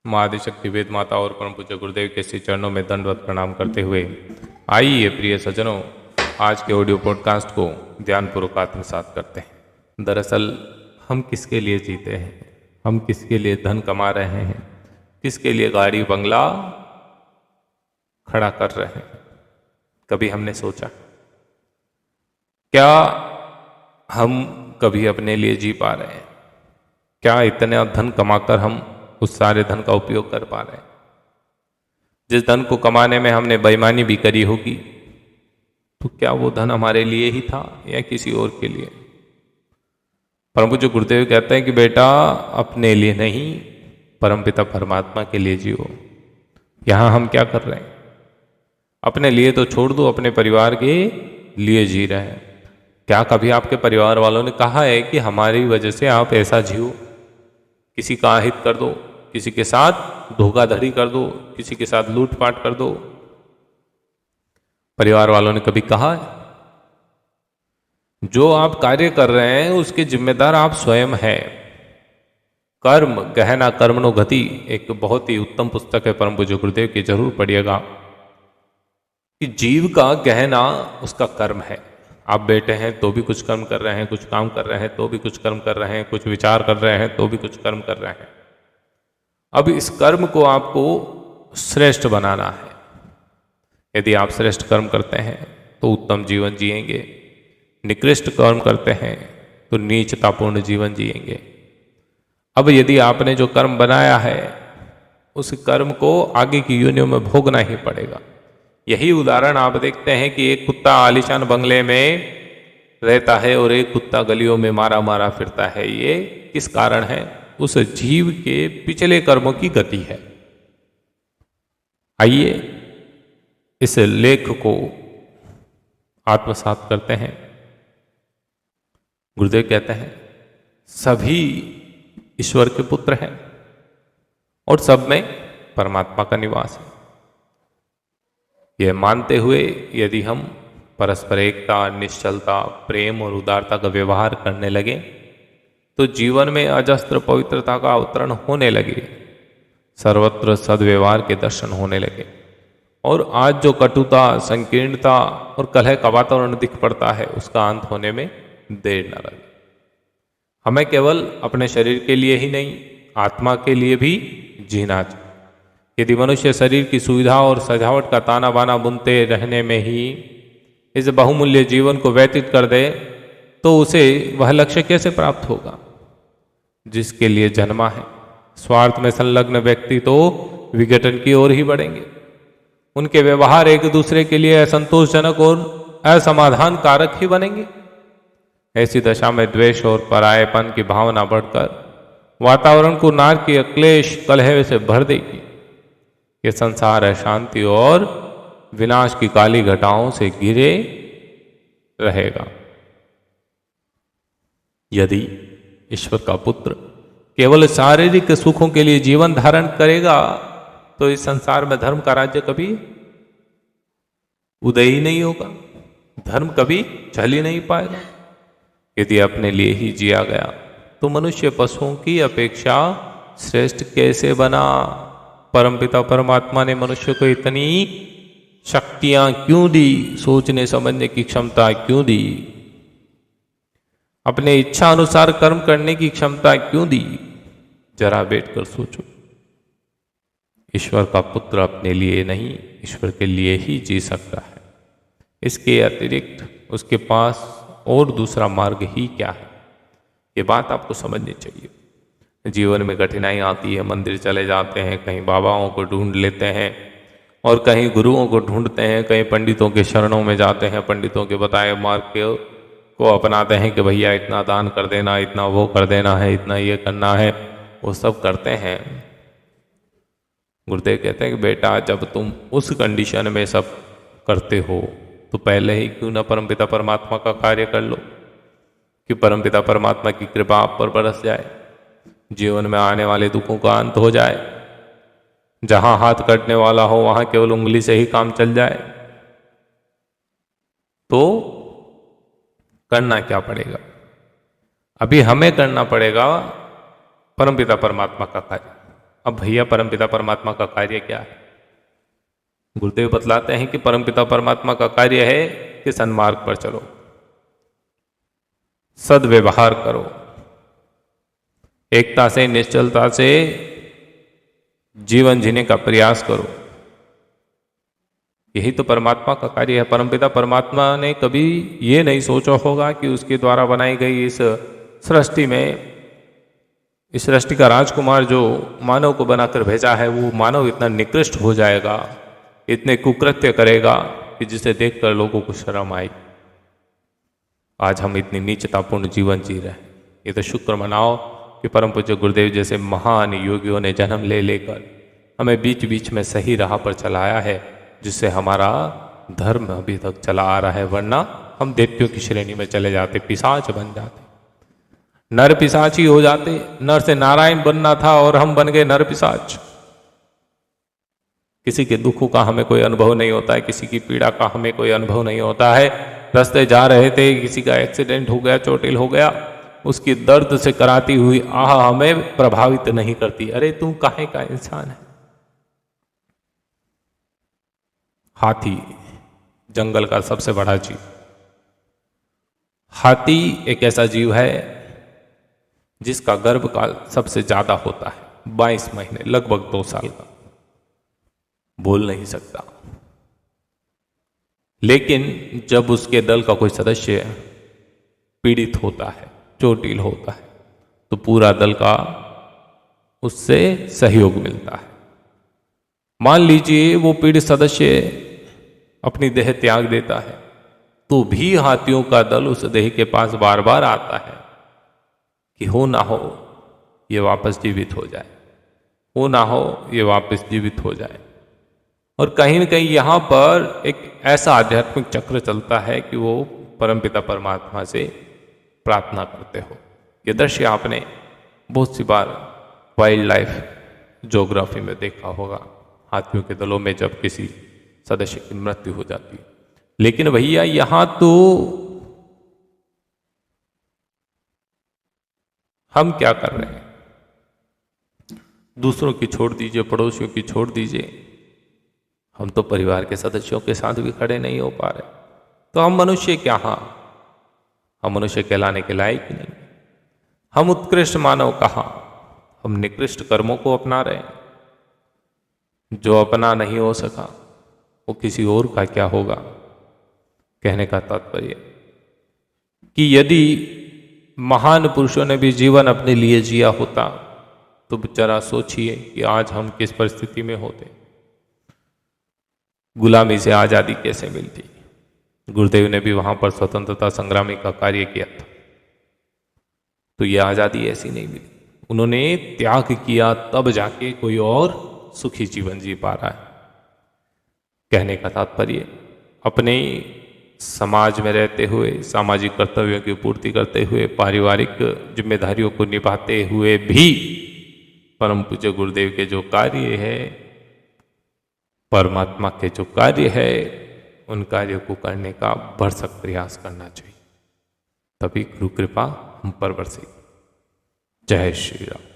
माँ आदिशक्ति वेद माता और परम पूज्य गुरुदेव के श्री चरणों में दंडवत प्रणाम करते हुए आइए प्रिय सज्जनों, आज के ऑडियो पॉडकास्ट को ध्यानपूर्वक आत्मसात करते हैं। दरअसल हम किसके लिए जीते हैं, हम किसके लिए धन कमा रहे हैं, किसके लिए गाड़ी बंगला खड़ा कर रहे हैं, कभी हमने सोचा? क्या हम कभी अपने लिए जी पा रहे हैं? क्या इतना धन कमाकर हम उस सारे धन का उपयोग कर पा रहे हैं? जिस धन को कमाने में हमने बेईमानी भी करी होगी, तो क्या वो धन हमारे लिए ही था या किसी और के लिए? परम पूज्य गुरुदेव कहते हैं कि बेटा, अपने लिए नहीं, परमपिता परमात्मा के लिए जियो। यहां हम क्या कर रहे हैं? अपने लिए तो छोड़ दो, अपने परिवार के लिए जी रहे हैं। क्या कभी आपके परिवार वालों ने कहा है कि हमारी वजह से आप ऐसा जियो? किसी का अहित कर दो, किसी के साथ धोखाधड़ी कर दो, किसी के साथ लूटपाट कर दो? परिवार वालों ने कभी कहा है? जो आप कार्य कर रहे हैं उसके जिम्मेदार आप स्वयं हैं। कर्म गहना कर्मणो गति, एक बहुत ही उत्तम पुस्तक है परम पूज्य गुरुदेव की, जरूर पढ़िएगा। कि जीव का गहना उसका कर्म है। आप बैठे हैं तो भी कुछ कर्म कर रहे हैं, कुछ काम कर रहे हैं तो भी कुछ कर्म कर रहे हैं, कुछ विचार कर रहे हैं तो भी कुछ कर्म कर रहे हैं। अब इस कर्म को आपको श्रेष्ठ बनाना है। यदि आप श्रेष्ठ कर्म करते हैं तो उत्तम जीवन जिएंगे, निकृष्ट कर्म करते हैं तो नीचतापूर्ण जीवन जिएंगे। अब यदि आपने जो कर्म बनाया है उस कर्म को आगे की योनियों में भोगना ही पड़ेगा। यही उदाहरण आप देखते हैं कि एक कुत्ता आलीशान बंगले में रहता है और एक कुत्ता गलियों में मारा मारा फिरता है। ये किस कारण है? उस जीव के पिछले कर्मों की गति है। आइए इस लेख को आत्मसात करते हैं। गुरुदेव कहते हैं सभी ईश्वर के पुत्र हैं और सब में परमात्मा का निवास है। यह मानते हुए यदि हम परस्पर एकता, निश्चलता, प्रेम और उदारता का व्यवहार करने लगे तो जीवन में अजस्त्र पवित्रता का अवतरण होने लगे, सर्वत्र सद्व्यवहार के दर्शन होने लगे और आज जो कटुता, संकीर्णता और कलह का वातावरण दिख पड़ता है उसका अंत होने में देर न लगे। हमें केवल अपने शरीर के लिए ही नहीं, आत्मा के लिए भी जीना चाहिए। यदि मनुष्य शरीर की सुविधा और सजावट का ताना बाना बुनते रहने में ही इस बहुमूल्य जीवन को व्यतीत कर दे तो उसे वह लक्ष्य कैसे प्राप्त होगा जिसके लिए जन्मा है? स्वार्थ में संलग्न व्यक्ति तो विघटन की ओर ही बढ़ेंगे। उनके व्यवहार एक दूसरे के लिए असंतोषजनक और असमाधान कारक ही बनेंगे। ऐसी दशा में द्वेष और परायेपन की भावना बढ़कर वातावरण को नार की अक्लेश कलह से भर देगी। ये संसार अशांति और विनाश की काली घटाओं से घिरे रहेगा। यदि ईश्वर का पुत्र केवल शारीरिक सुखों के लिए जीवन धारण करेगा तो इस संसार में धर्म का राज्य कभी उदय ही नहीं होगा, धर्म कभी चल ही नहीं पाएगा। यदि अपने लिए ही जिया गया तो मनुष्य पशुओं की अपेक्षा श्रेष्ठ कैसे बना? परमपिता परमात्मा ने मनुष्य को इतनी शक्तियां क्यों दी? सोचने समझने की क्षमता क्यों दी? अपने इच्छा अनुसार कर्म करने की क्षमता क्यों दी? जरा बैठकर सोचो। ईश्वर का पुत्र अपने लिए नहीं, ईश्वर के लिए ही जी सकता है। इसके अतिरिक्त उसके पास और दूसरा मार्ग ही क्या है? ये बात आपको समझनी चाहिए। जीवन में कठिनाई आती है, मंदिर चले जाते हैं, कहीं बाबाओं को ढूंढ लेते हैं और कहीं गुरुओं को ढूंढते हैं, कहीं पंडितों के शरणों में जाते हैं, पंडितों के बताए मार्ग को अपनाते हैं कि भैया इतना दान कर देना, इतना वो कर देना है, इतना ये करना है, वो सब करते हैं। गुरुदेव कहते हैं कि बेटा, जब तुम उस कंडीशन में सब करते हो तो पहले ही क्यों ना परमपिता परमात्मा का कार्य कर लो कि परमपिता परमात्मा की कृपा आप पर बरस जाए, जीवन में आने वाले दुखों का अंत हो जाए, जहां हाथ कटने वाला हो वहां केवल उंगली से ही काम चल जाए। तो करना क्या पड़ेगा? अभी हमें करना पड़ेगा परमपिता परमात्मा का कार्य। अब भैया परमपिता परमात्मा का कार्य क्या है? गुरुदेव बतलाते हैं कि परमपिता परमात्मा का कार्य है कि सन्मार्ग पर चलो, सद्व्यवहार करो, एकता से निश्चलता से जीवन जीने का प्रयास करो। यही तो परमात्मा का कार्य है। परमपिता परमात्मा ने कभी ये नहीं सोचा होगा कि उसके द्वारा बनाई गई इस सृष्टि में, इस सृष्टि का राजकुमार जो मानव को बनाकर भेजा है, वो मानव इतना निकृष्ट हो जाएगा, इतने कुकृत्य करेगा कि जिसे देखकर लोगों को शर्म आई। आज हम इतनी नीचतापूर्ण जीवन जी रहे हैं। ये तो शुक्र मनाओ कि परम पूज्य गुरुदेव जैसे महान योगियों ने जन्म ले लेकर हमें बीच बीच में सही राह पर चलाया है, जिससे हमारा धर्म अभी तक चला आ रहा है। वरना हम दैत्यों की श्रेणी में चले जाते, पिशाच बन जाते, नर पिशाच ही हो जाते। नर से नारायण बनना था और हम बन गए नर पिशाच। किसी के दुखों का हमें कोई अनुभव नहीं होता है, किसी की पीड़ा का हमें कोई अनुभव नहीं होता है। रास्ते जा रहे थे, किसी का एक्सीडेंट हो गया, चोटिल हो गया, उसकी दर्द से कराती हुई आह हमें प्रभावित नहीं करती। अरे तू काहे का इंसान है? हाथी जंगल का सबसे बड़ा जीव। हाथी एक ऐसा जीव है जिसका गर्भकाल सबसे ज्यादा होता है, 22 महीने, लगभग 2 साल का। बोल नहीं सकता, लेकिन जब उसके दल का कोई सदस्य पीड़ित होता है, चोटिल होता है, तो पूरा दल का उससे सहयोग मिलता है। मान लीजिए वो पीड़ित सदस्य अपनी देह त्याग देता है, तो भी हाथियों का दल उस देह के पास बार बार आता है कि हो ना हो ये वापस जीवित हो जाए, हो ना हो ये वापस जीवित हो जाए। और कहीं न कहीं यहाँ पर एक ऐसा आध्यात्मिक चक्र चलता है कि वो परमपिता परमात्मा से प्रार्थना करते हो। ये दृश्य आपने बहुत सी बार वाइल्ड लाइफ ज्योग्राफी में देखा होगा, हाथियों के दलों में जब किसी सदस्य की मृत्यु हो जाती है। लेकिन भैया यहाँ तो हम क्या कर रहे हैं? दूसरों की छोड़ दीजिए, पड़ोसियों की छोड़ दीजिए, हम तो परिवार के सदस्यों के साथ भी खड़े नहीं हो पा रहे। तो हम मनुष्य क्या? हाँ, हम मनुष्य कहलाने के लायक ही नहीं। हम उत्कृष्ट मानव कहाँ, हम निकृष्ट कर्मों को अपना रहे हैं। जो अपना नहीं हो सका वो किसी और का क्या होगा? कहने का तात्पर्य कि यदि महान पुरुषों ने भी जीवन अपने लिए जिया होता तो जरा सोचिए कि आज हम किस परिस्थिति में होते, गुलामी से आजादी कैसे मिलती। गुरुदेव ने भी वहां पर स्वतंत्रता संग्रामी का कार्य किया था, तो यह आजादी ऐसी नहीं मिली। उन्होंने त्याग किया, तब जाके कोई और सुखी जीवन जी पा रहा है। कहने का तात्पर्य अपने समाज में रहते हुए, सामाजिक कर्तव्यों की पूर्ति करते हुए, पारिवारिक जिम्मेदारियों को निभाते हुए भी परम पूज्य गुरुदेव के जो कार्य है, परमात्मा के जो कार्य है, उन कार्यों को करने का भरसक प्रयास करना चाहिए। तभी गुरु कृपा हम पर बरसेगी। जय श्री राम।